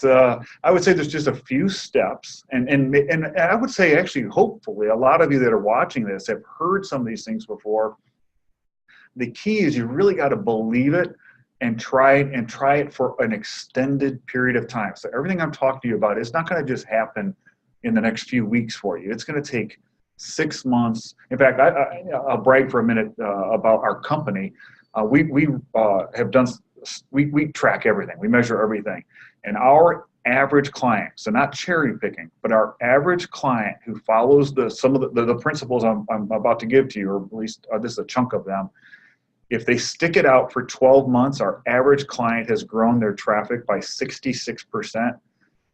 I would say there's just a few steps, and I would say actually, hopefully, a lot of you that are watching this have heard some of these things before. The key is you really got to believe it and try it for an extended period of time. So everything I'm talking to you about is not going to just happen in the next few weeks for you. It's going to take 6 months. In fact, I'll brag for a minute about our company. We track everything. We measure everything. And our average client, so not cherry picking, but our average client who follows some of the principles I'm about to give to you, or at least this is a chunk of them, if they stick it out for 12 months, our average client has grown their traffic by 66%.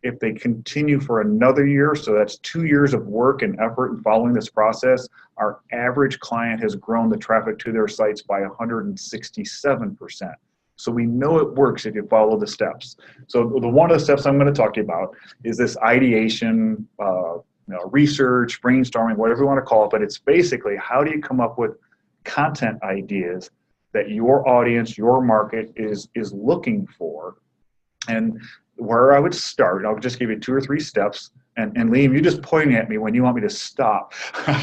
If they continue for another year, so that's 2 years of work and effort in following this process, our average client has grown the traffic to their sites by 167%. So we know it works if you follow the steps. So one of the steps I'm going to talk to you about is this ideation, research, brainstorming, whatever you want to call it, but it's basically how do you come up with content ideas that your audience, your market is looking for. And where I would start, I'll just give you 2 or 3 steps. And Liam, you just pointing at me when you want me to stop,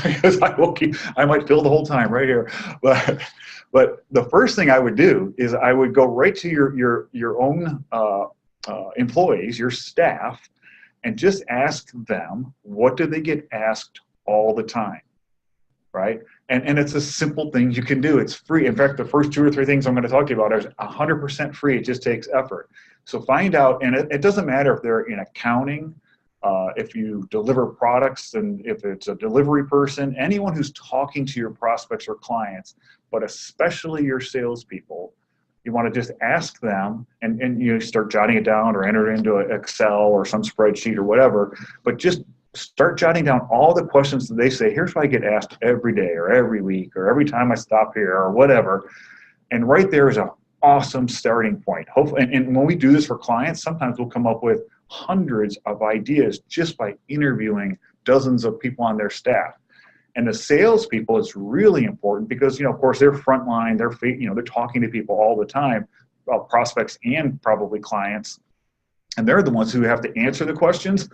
because I might fill the whole time right here. But the first thing I would do is I would go right to your own employees, your staff, and just ask them, what do they get asked all the time, right? And it's a simple thing you can do. It's free. In fact, the first 2 or 3 things I'm going to talk to you about are 100% free. It just takes effort. So find out, and it doesn't matter if they're in accounting, if you deliver products, and if it's a delivery person, anyone who's talking to your prospects or clients, but especially your salespeople, you want to just ask them, and you start jotting it down or enter it into an Excel or some spreadsheet or whatever, but just start jotting down all the questions that they say, here's what I get asked every day or every week or every time I stop here or whatever. And right there is an awesome starting point. Hopefully, and when we do this for clients, sometimes we'll come up with hundreds of ideas just by interviewing dozens of people on their staff. And the salespeople, it's really important because, of course, they're frontline, they're talking to people all the time, prospects and probably clients. And they're the ones who have to answer the questions.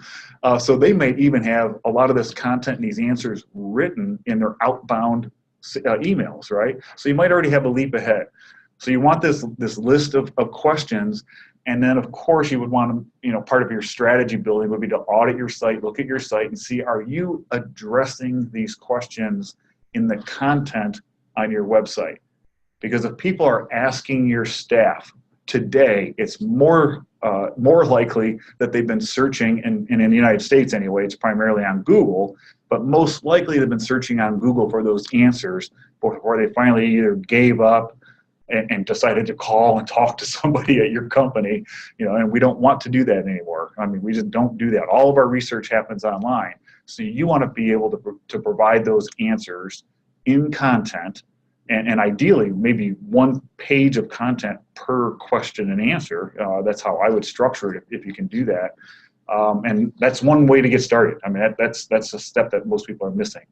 So they may even have a lot of this content and these answers written in their outbound emails, right? So you might already have a leap ahead. So you want this list of questions. And then, of course, you would want to, part of your strategy building would be to audit your site, look at your site, and see, are you addressing these questions in the content on your website? Because if people are asking your staff today, it's more likely that they've been searching, and in the United States anyway, it's primarily on Google, but most likely they've been searching on Google for those answers before they finally either gave up and decided to call and talk to somebody at your company, and we don't want to do that anymore. I mean, we just don't do that. All of our research happens online. So you want to be able to provide those answers in content, and ideally maybe 1 page of content per question and answer. That's how I would structure it if you can do that. And that's one way to get started. I mean, that's a step that most people are missing.